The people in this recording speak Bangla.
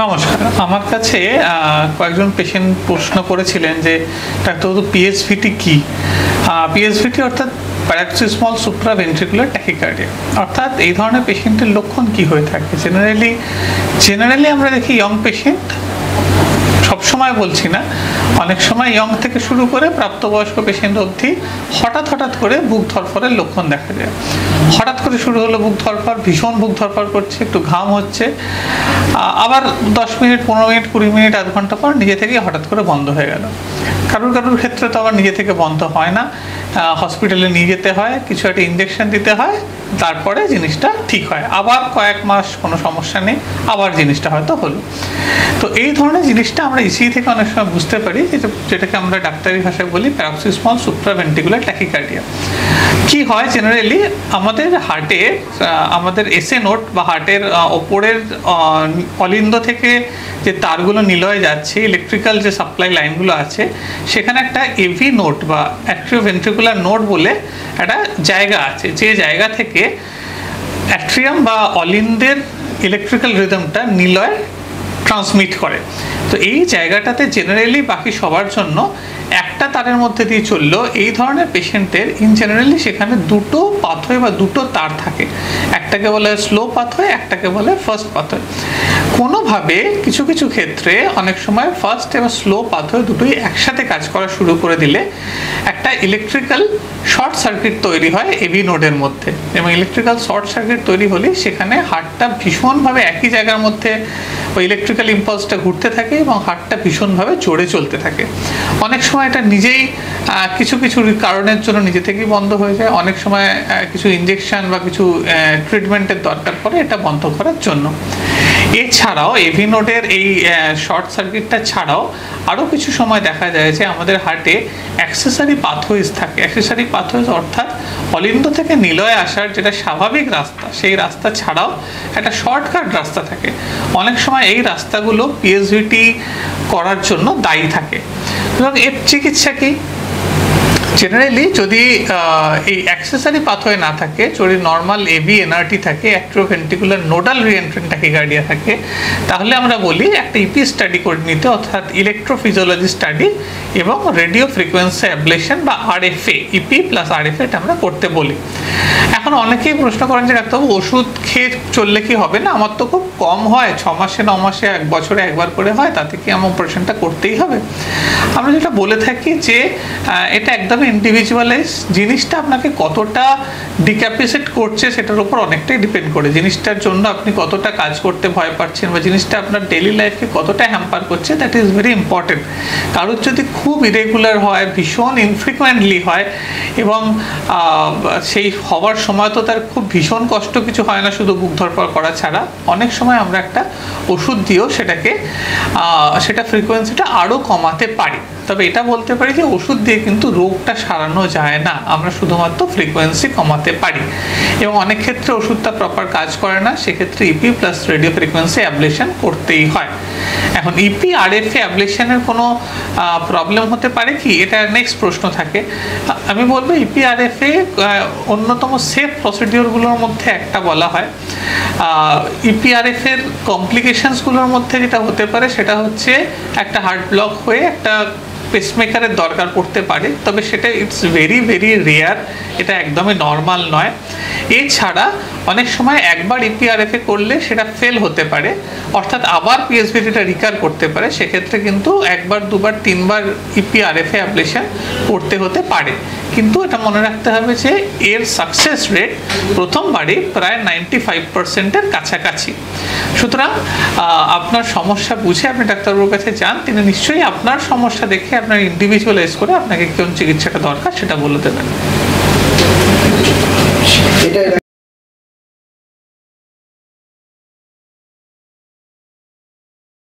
নমস্কার। আমার কাছে কয়েকজন পেশেন্ট প্রশ্ন করেছিলেন যে ডাক্তারবাবু পিএসভিটি কি? পিএসভিটি অর্থাৎ প্যারাক্সিসমল সুপ্রাভেন্ট্রিকুলার ট্যাকিকার্ডিয়া, অর্থাৎ এই ধরনের পেশেন্টের লক্ষণ কি হয়ে থাকে। জেনারেলি আমরা দেখি ইয়ং পেশেন্ট, সবসময় বলছি না, অনেক সময় ইয়ং থেকে শুরু করে প্রাপ্তবয়স্ক পেশেন্ট অবধি হঠাৎ করে বুক ধরফরের লক্ষণ দেখা যায়। হঠাৎ করে শুরু হলো বুক ধরফর, ভীষণ বুক ধরফর করছে, একটু ঘাম হচ্ছে, আবার 10 মিনিট 15 মিনিট 20 মিনিট আধ ঘন্টা পর নিজে থেকেই হঠাৎ করে বন্ধ হয়ে গেল। কারোর ক্ষেত্রে তো আবার নিজে থেকে বন্ধ হয় না, হসপিটালে নিয়ে যেতে হয়, কিছু একটা ইঞ্জেকশন দিতে হয়, তারপরে জিনিসটা ঠিক হয়। আবার কয়েক মাস কোনো সমস্যা নেই, আবার জিনিসটা হয়তো হলো। তো এই ধরনের জিনিসটা আমরা ইসিজি থেকে অনেক সময় বুঝতে পারি, যেটাকে আমরা ডাক্তারি ভাষায় বলি প্যারাক্সিসমল সুপ্রাভেন্ট্রিকুলার ট্যাকিকার্ডিয়া। কি হয় জেনারেলি আমাদের হার্টে, আমাদের এসএ নোড বা হার্টের ওপরের অলিন্দ থেকে যে তারগুলো নিলয়ে যাচ্ছে, ইলেকট্রিক্যাল যে সাপ্লাই লাইনগুলো আছে, সেখানে একটা এভি নোড বা অ্যাট্রিওভেন্ট্রিকুলার নোড বলে একটা জায়গা আছে, যে জায়গা থেকে অ্যাট্রিয়াম বা অলিন্দের ইলেকট্রিক্যাল রিদমটা নিলয়ে ট্রান্সমিট করে। তো এই জায়গাটাতে জেনারেলি বাকি সবার জন্য একটা তারের মধ্যে দিয়ে চললো। এই ধরনের পেশেন্টের ইন জেনারেলি সেখানে দুটো পাথওয়ে বা দুটো তার থাকে, একটাকে বলে স্লো পাথওয়ে, একটাকে বলে ফার্স্ট পাথওয়ে। কোনোভাবে কিছু ক্ষেত্রে অনেক সময় ফার্স্ট এবং স্লো পাথওয়ে দুটোই একসাথে কাজ করা শুরু করে দিলে একটা ইলেকট্রিক্যাল শর্ট সার্কিট তৈরি হয় এভি নোডের মধ্যে, এবং ইলেকট্রিক্যাল শর্ট সার্কিট তৈরি হলে সেখানে হার্টটা ভীষণভাবে একই জায়গার মধ্যে ওই ইলেকট্রিক্যাল ইম্পালসটা ঘুরতে থাকে এবং হার্টটা ভীষণভাবে জোরে চলতে থাকে। অনেক সময় এটা নিজেই কিছু কারণের জন্য নিজে থেকেই বন্ধ হয়ে যায়, অনেক সময় কিছু ইঞ্জেকশন বা কিছু ট্রিটমেন্টের দরকার পড়ে এটা বন্ধ করার জন্য। এছাড়াও এভি নোডের এই শর্ট সার্কিটটা ছাড়াও আরও কিছু সময় দেখা যায় যে আমাদের হার্টে অ্যাক্সেসরি পাথওয়েজ থাকে। অ্যাক্সেসরি পাথওয়েজ অর্থাৎ অলিন্দ থেকে নিলয়ে আসার যেটা স্বাভাবিক রাস্তা, সেই রাস্তা ছাড়াও একটা শর্টকাট রাস্তা থাকে। অনেক সময় এই রাস্তাগুলো পিএসভিটি করার জন্য দায়ী থাকে। এবং এর চিকিৎসা কি? জেনারেলি যদি এই অ্যাক্সেসরি পাথওয়ে না থাকে, যদি নর্মাল এভি এনআরটি থাকে, অ্যাট্রিওভেন্ট্রিকুলার নোডাল রিএন্ট্রেন্ট ট্যাকিকার্ডিয়া থাকে, তাহলে আমরা বলি একটা ইপি স্টাডি করে নিতে, অর্থাৎ ইলেকট্রোফিজিওলজি স্টাডি এবং রেডিও ফ্রিকোয়েন্সি অ্যাবলেশন বা আরএফএ, ইপি প্লাস আরএফএ এটা আমরা করতে বলি। এখন অনেকেই প্রশ্ন করেন যে ডাক্তারবাবু ওষুধ খেয়ে চললে কি হবে না? আমার তো খুব কম হয়, 6 মাসে 9 মাসে 1 বছরে একবার করে হয়, তাতে কি আমার অপারেশনটা করতেই হবে? আমরা যেটা বলে থাকি যে এটা একদমই ইন্ডিভিজুয়ালাইজ, জিনিসটা আপনাকে কতটা ডিক্যাপিসেট করছে সেটার উপর অনেকটাই ডিপেন্ড করে। জিনিসটার জন্য আপনি কতটা কাজ করতে ভয় পাচ্ছেন বা জিনিসটা আপনার ডেইলি লাইফকে কতটা হ্যাম্পার করছে, দ্যাট ইজ ভেরি ইম্পর্টেন্ট। কারোর যদি খুব ইরেগুলার হয়, ভীষণ ইনফ্রিকুয়েন্টলি হয়, এবং সেই হওয়ার সময় তো তার খুব ভীষণ কষ্ট কিছু হয় না, শুধু বুক ধরফর করা ছাড়া, অনেক সময় আমরা একটা ওষুধ দিয়েও সেটা ফ্রিকোয়েন্সিটা আরও কমাতে পারি। তবে এটা বলতে পারি যে ওষুধ দিয়ে কিন্তু রোগটা সারানো যায় না, আমরা শুধুমাত্র ফ্রিকোয়েন্সি কমাতে পারি, এবং অনেক ক্ষেত্রে ওষুধটা প্রপার কাজ করে না, সেক্ষেত্রে E P plus radio frequency ablation করতেই হয়। এখন ইপি আরএফএ অ্যাবলেশনের কোনো প্রবলেম হতে পারে কি, এটা নেক্সট প্রশ্ন থাকে। আমি বলবো ইপি আরএফএ অন্যতম সেফ প্রসিডিওরগুলোর মধ্যে একটা বলা হয়। ইপিআরএফের কমপ্লিকেশনসগুলোর মধ্যে যেটা হতে পারে সেটা হচ্ছে একটা হার্ট ব্লক হয়ে একটা পেসমেকারের দরকার পড়তে পারে, তবে সেটা ইটস ভেরি রেয়ার, এটা একদমই নর্মাল নয়। এছাড়া অনেক সময় একবার ইপিআরএফএ করলে সেটা ফেল হতে পারে, অর্থাৎ আবার পিএসভিটিটা রিকার করতে পারে, সেক্ষেত্রে কিন্তু 1 বার 2 বার 3 বার ইপিআরএফএ অ্যাবলেশন করতে হতে পারে। কিন্তু এটা মনে রাখতে হবে যে এর সাকসেস রেট প্রথমবারই প্রায় 95%-এর কাছাকাছি। সুতরাং আপনার সমস্যা বুঝে আপনি ডাক্তারবাবুর কাছে যান, তিনি নিশ্চয়ই আপনার সমস্যা দেখে আপনার ইন্ডিভিজুয়ালাইজ করে আপনাকে কোন চিকিৎসাটা দরকার সেটা বলে দেবেন।